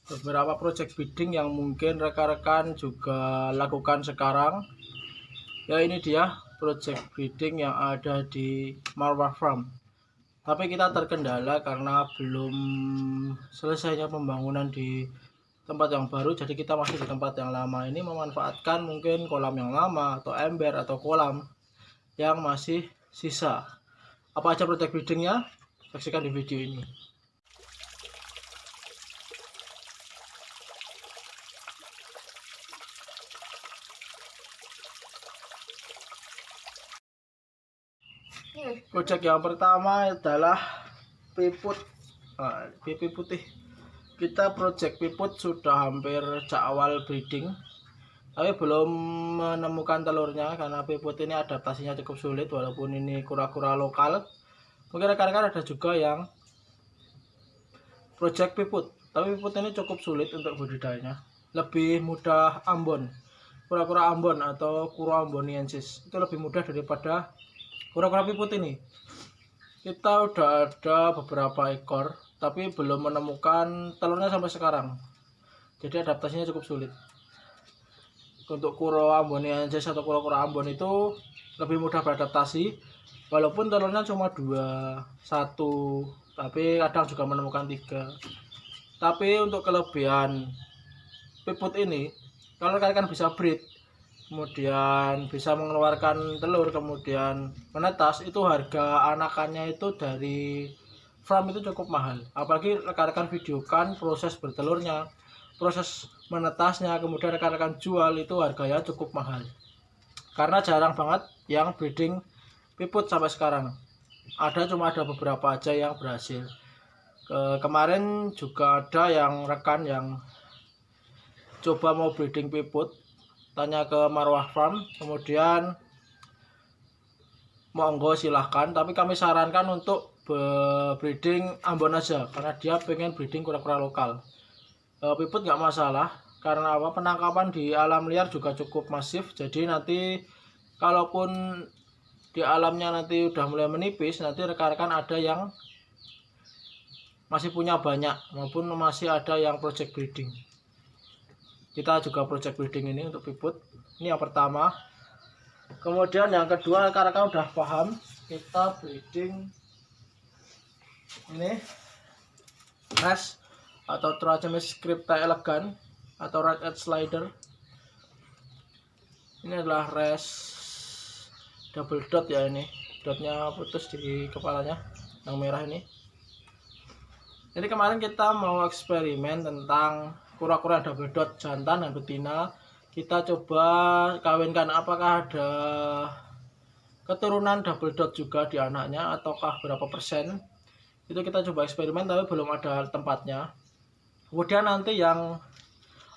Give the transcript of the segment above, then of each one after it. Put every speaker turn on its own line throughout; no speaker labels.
beberapa project bidding yang mungkin rekan-rekan juga lakukan sekarang. Ya, ini dia project bidding yang ada di Marwah Farm. Tapi kita terkendala karena belum selesainya pembangunan di tempat yang baru, jadi kita masih di tempat yang lama ini, memanfaatkan mungkin kolam yang lama atau ember atau kolam yang masih sisa. Apa aja project biddingnya? Saksikan di video ini. Project yang pertama adalah piput. Pipi putih. Kita project piput sudah hampir awal breeding, tapi belum menemukan telurnya karena piput ini adaptasinya cukup sulit walaupun ini kura-kura lokal. Mungkin rekan-rekan ada juga yang project piput, tapi piput ini cukup sulit untuk budidayanya. Lebih mudah Ambon, kura-kura Ambon atau Kura amboniensis itu lebih mudah daripada kura-kura piput ini. Kita udah ada beberapa ekor, tapi belum menemukan telurnya sampai sekarang. Jadi adaptasinya cukup sulit. Untuk Kura amboniensis atau kura-kura Ambon itu lebih mudah beradaptasi, walaupun telurnya cuma 2, 1, tapi kadang juga menemukan 3. Tapi untuk kelebihan piput ini, kalau kalian bisa breed, kemudian bisa mengeluarkan telur, kemudian menetas, itu harga anakannya itu dari farm itu cukup mahal. Apalagi rekan-rekan videokan proses bertelurnya, proses menetasnya, kemudian rekan-rekan jual, itu harganya cukup mahal. Karena jarang banget yang breeding piput sampai sekarang. Cuma ada beberapa aja yang berhasil. Kemarin juga ada yang rekan yang coba mau breeding piput, tanya ke Marwah Farm, kemudian monggo silahkan, tapi kami sarankan untuk breeding Ambon aja karena dia pengen breeding kura-kura lokal. Piput nggak masalah karena apa, penangkapan di alam liar juga cukup masif, jadi nanti kalaupun di alamnya nanti udah mulai menipis, nanti rekan-rekan ada yang masih punya banyak maupun masih ada yang project breeding. Kita juga project breeding ini untuk piput. Ini yang pertama. Kemudian yang kedua, rekan-rekan udah paham, kita breeding ini res atau Trachemis crypta elegans atau red edge slider. Ini adalah res double dot ya, ini dotnya putus di kepalanya yang merah ini. Jadi kemarin kita mau eksperimen tentang kura-kura double dot jantan dan betina. Kita coba kawinkan apakah ada keturunan double dot juga di anaknya ataukah berapa persen. Itu kita coba eksperimen tapi belum ada tempatnya. Kemudian nanti yang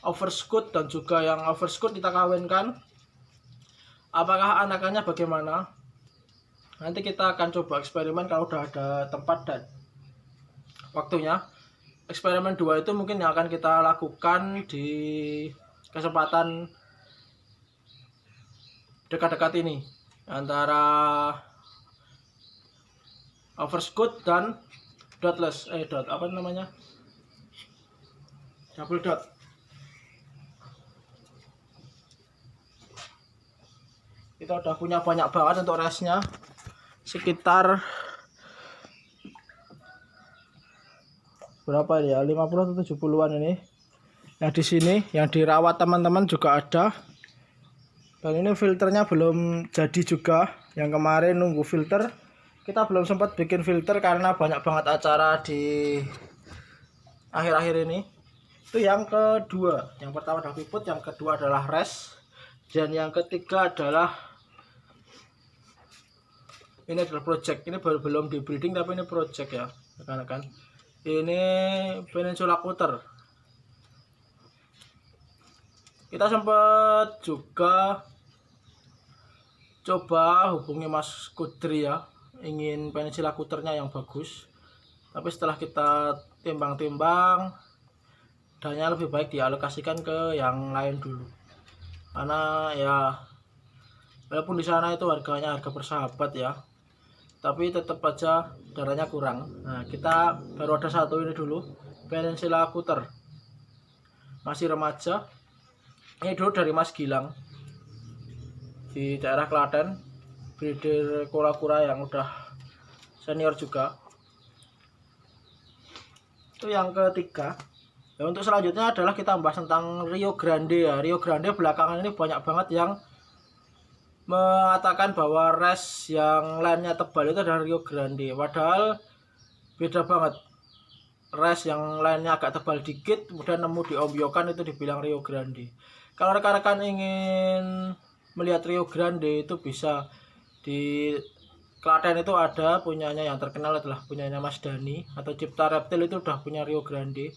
overscoot dan juga yang overscoot kita kawinkan, apakah anakannya bagaimana. Nanti kita akan coba eksperimen kalau udah ada tempat dan waktunya. Eksperimen 2 itu mungkin yang akan kita lakukan di kesempatan dekat-dekat ini, antara overscoot dan dotless apa namanya, double dot. Kita udah punya banyak banget untuk resnya, sekitar berapa ya, 50 atau 70-an ini. Yang di sini yang dirawat teman-teman juga ada. Dan ini filternya belum jadi juga. Yang kemarin nunggu filter, kita belum sempat bikin filter karena banyak banget acara di akhir-akhir ini. Itu yang kedua. Yang pertama adalah piput, yang kedua adalah res, dan yang ketiga adalah ini adalah project. Ini belum di breeding tapi ini project ya rekan-rekan. Ini Peninsula Cutter. Kita sempat juga coba hubungi Mas Kudri ya, ingin Peninsula Cutternya yang bagus. Tapi setelah kita timbang-timbang, dananya lebih baik dialokasikan ke yang lain dulu. Karena ya walaupun di sana itu harganya harga bersahabat ya, tapi tetap aja darahnya kurang. Nah, kita baru ada satu ini dulu, Peninsula Cutter. masih remaja. Ini dulu dari Mas Gilang di daerah Klaten, breeder kura-kura yang udah senior juga. Itu yang ketiga. Ya, untuk selanjutnya adalah kita bahas tentang Rio Grande ya. Rio Grande belakangan ini banyak banget yang mengatakan bahwa res yang lainnya tebal itu adalah Rio Grande. Padahal beda banget. Res yang lainnya agak tebal dikit, kemudian nemu di Om Yokan itu dibilang Rio Grande. Kalau rekan-rekan ingin melihat Rio Grande itu bisa di Klaten itu ada punyanya yang terkenal adalah punyanya Mas Dani atau Cipta Reptil itu udah punya Rio Grande.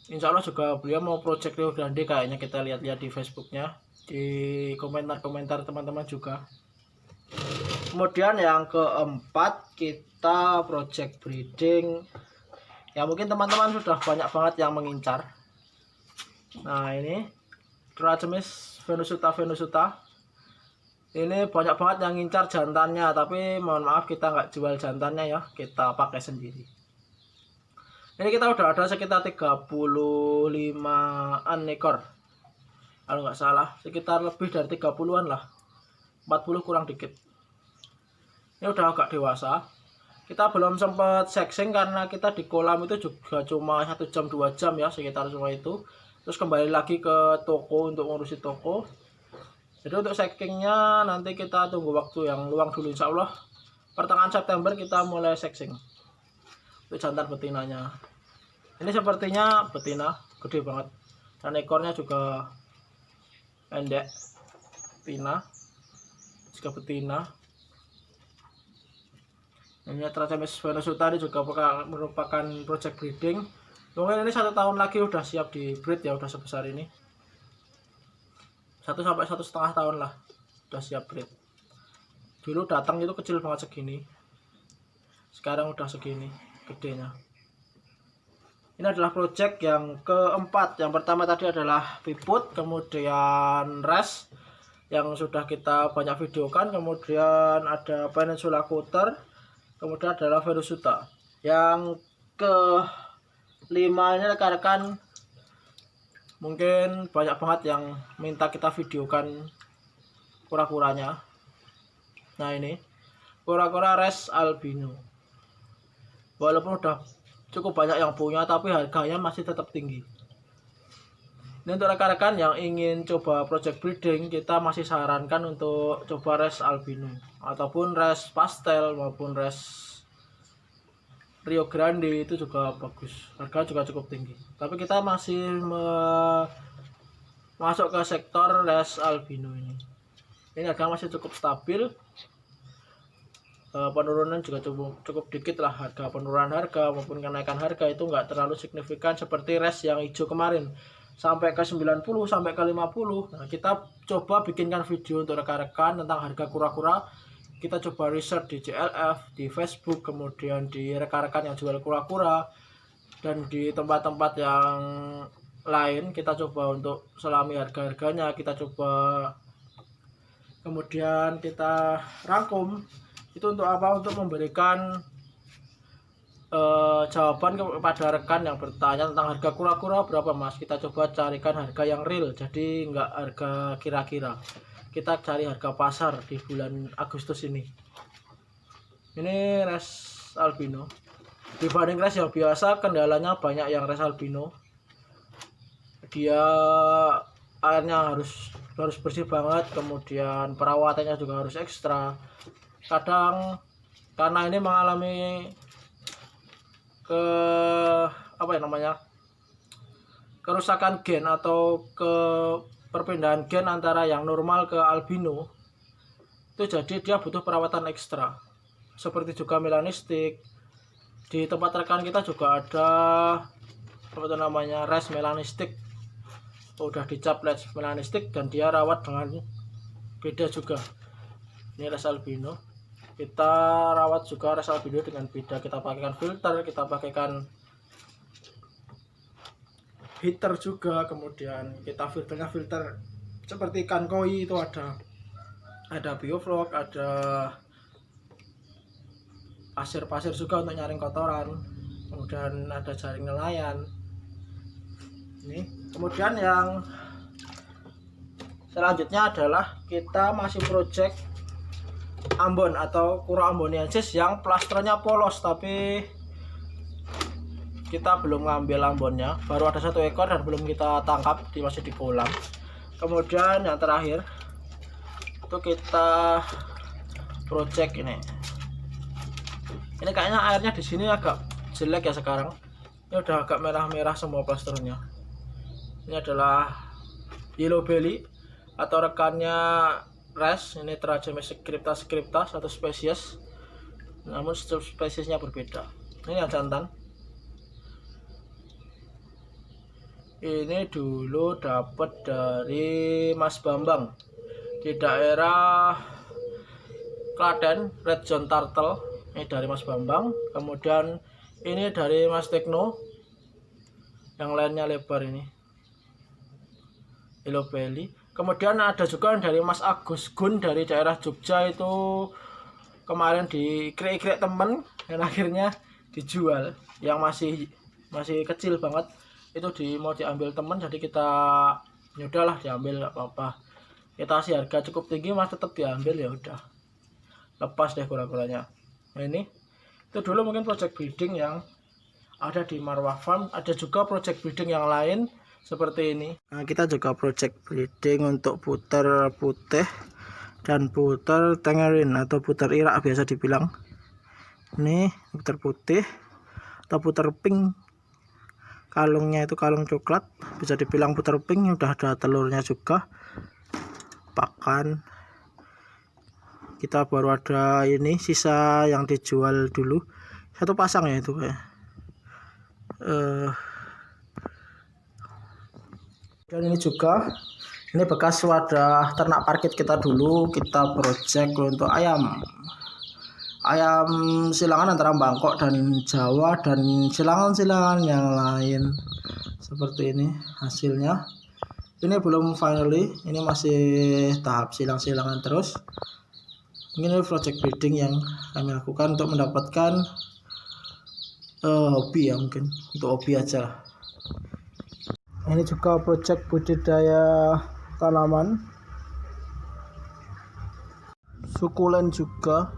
Insya Allah juga beliau mau project Rio Grande kayaknya, kita lihat-lihat di Facebooknya, di komentar-komentar teman-teman juga. Kemudian yang keempat kita project breeding ya, mungkin teman-teman sudah banyak banget yang mengincar. Nah ini Dracamis venusuta ini banyak banget yang ngincar jantannya, tapi mohon maaf kita nggak jual jantannya ya, kita pakai sendiri. Ini kita udah ada sekitar 35an ekor kalau nggak salah, sekitar lebih dari 30an lah, 40 kurang dikit. Ini udah agak dewasa. Kita belum sempat sexing karena kita di kolam itu juga cuma 1 jam 2 jam ya, sekitar semua itu. Terus kembali lagi ke toko untuk ngurusi toko. Jadi untuk sexingnya nanti kita tunggu waktu yang luang dulu, insya Allah pertengahan September kita mulai sexing untuk jantan betinanya. Ini sepertinya betina gede banget dan ekornya juga pendek. Betina juga betina. Ini Dracamis venusuta ini juga merupakan project breeding. Mungkin ini 1 tahun lagi udah siap di breed ya, udah sebesar ini. 1 sampai 1,5 tahun lah udah siap breed. Dulu datang itu kecil banget segini, sekarang udah segini gedenya. Ini adalah project yang keempat. Yang pertama tadi adalah piput, kemudian res yang sudah kita banyak videokan, kemudian ada Peninsula Quarter, kemudian adalah venusuta. Yang kelima ini rekan-rekan mungkin banyak banget yang minta kita videokan kura-kuranya. Nah ini kura-kura res albino, walaupun udah cukup banyak yang punya tapi harganya masih tetap tinggi. Ini untuk rekan-rekan yang ingin coba project breeding, kita masih sarankan untuk coba res albino ataupun res pastel maupun res Rio Grande, itu juga bagus, harga juga cukup tinggi. Tapi kita masih masuk ke sektor res albino ini. Ini harga masih cukup stabil. Penurunan juga cukup dikit lah, harga penurunan harga maupun kenaikan harga itu nggak terlalu signifikan seperti res yang hijau kemarin sampai ke 90 sampai ke 50. Nah, kita coba bikinkan video untuk rekan-rekan tentang harga kura-kura. Kita coba research di CLF, di Facebook, kemudian di rekan-rekan yang jual kura-kura dan di tempat-tempat yang lain. Kita coba untuk selami harga-harganya, kita coba kemudian kita rangkum. Itu untuk apa? Untuk memberikan jawaban kepada rekan yang bertanya tentang harga kura-kura berapa mas. Kita coba carikan harga yang real, jadi nggak harga kira-kira. Kita cari harga pasar di bulan Agustus ini. Ini res albino. Dibanding res yang biasa, kendalanya banyak yang res albino. Dia airnya harus bersih banget, kemudian perawatannya juga harus ekstra. Kadang karena ini mengalami kerusakan gen atau perpindahan gen antara yang normal ke albino, itu jadi dia butuh perawatan ekstra. Seperti juga melanistik. Di tempat rekan kita juga ada res melanistik, udah dicap res melanistik dan dia rawat dengan beda juga. Ini res albino, kita rawat juga res albino dengan beda. Kita pakaikan filter, kita pakaikan heater juga, kemudian kita filter seperti ikan koi itu ada bioflok, ada pasir juga untuk nyaring kotoran, kemudian ada jaring nelayan. Ini kemudian yang selanjutnya adalah kita masih project ambon atau kura amboniensis yang plasternya polos, tapi kita belum ngambil ambonnya, baru ada 1 ekor dan belum kita tangkap, masih di kolam. Kemudian yang terakhir itu kita project ini kayaknya airnya di sini agak jelek ya sekarang. Ini udah agak merah-merah semua plasternya. Ini adalah yellow belly atau rekannya res. Ini Trachemes scripta satu spesies, namun spesiesnya berbeda. Ini yang jantan. Ini dulu dapat dari Mas Bambang di daerah Klaten, Red Zone Turtle. Ini dari Mas Bambang. Kemudian ini dari Mas Tekno, yang lainnya lebar ini yellow belly. Kemudian ada juga dari Mas Agus Gun dari daerah Jogja, itu kemarin di krek temen dan akhirnya dijual, yang masih kecil banget. Itu mau diambil temen, jadi kita yaudahlah diambil, nggak apa-apa. Kita kasih harga cukup tinggi mas, tetap diambil, ya udah lepas deh kura-kuranya. Nah, ini itu dulu mungkin project breeding yang ada di Marwah Farm. Ada juga project breeding yang lain seperti ini. Nah, kita juga project breeding untuk puter putih dan puter tengerin atau puter Irak biasa dibilang. Ini puter putih atau puter pink. Kalungnya itu kalung coklat, bisa dibilang puter pink. Udah ada telurnya juga, pakan. Kita baru ada ini sisa yang dijual dulu, 1 pasang ya itu kayak. Dan ini juga, ini bekas wadah ternak parkit kita dulu. Kita project untuk ayam silangan antara Bangkok dan Jawa dan silangan-silangan yang lain seperti ini hasilnya. Ini belum finally, ini masih tahap silang-silangan terus. Ini project breeding yang kami lakukan untuk mendapatkan hobi ya, mungkin untuk hobi aja. Ini juga project budidaya tanaman sukulen juga.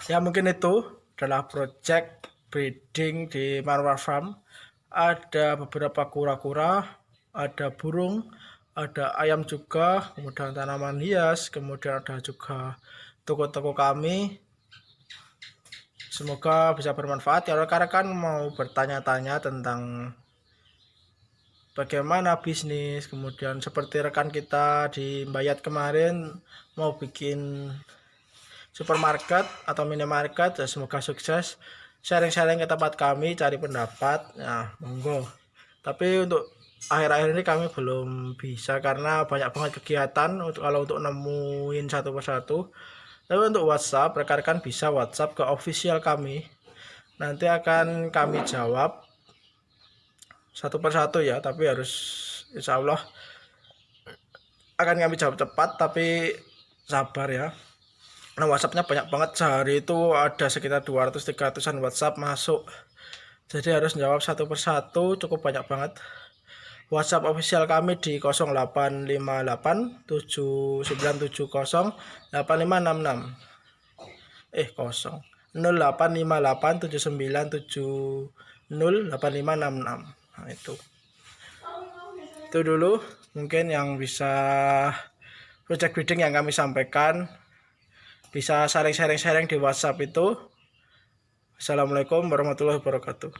Ya mungkin itu adalah project breeding di Marwah Farm. Ada beberapa kura-kura, ada burung, ada ayam juga, kemudian tanaman hias, kemudian ada juga toko-toko kami. Semoga bisa bermanfaat ya. Rekan-rekan mau bertanya-tanya tentang bagaimana bisnis, kemudian seperti rekan kita di Mbayat kemarin mau bikin supermarket atau minimarket, ya semoga sukses. Sharing-sharing ke tempat kami, cari pendapat, ya monggo. Tapi untuk akhir-akhir ini kami belum bisa karena banyak banget kegiatan kalau untuk nemuin satu persatu. Tapi untuk WhatsApp, rekan-rekan bisa WhatsApp ke official kami, nanti akan kami jawab satu persatu ya, tapi harus insya Allah akan kami jawab cepat, tapi sabar ya. Nah, WhatsAppnya banyak banget, sehari itu ada sekitar 200-300an WhatsApp masuk, jadi harus jawab satu persatu, cukup banyak banget. WhatsApp official kami di 0858 7970 8566 0858 7970 8566. Nah, itu dulu mungkin yang bisa project breeding yang kami sampaikan. Bisa sharing di WhatsApp itu. Assalamualaikum warahmatullahi wabarakatuh.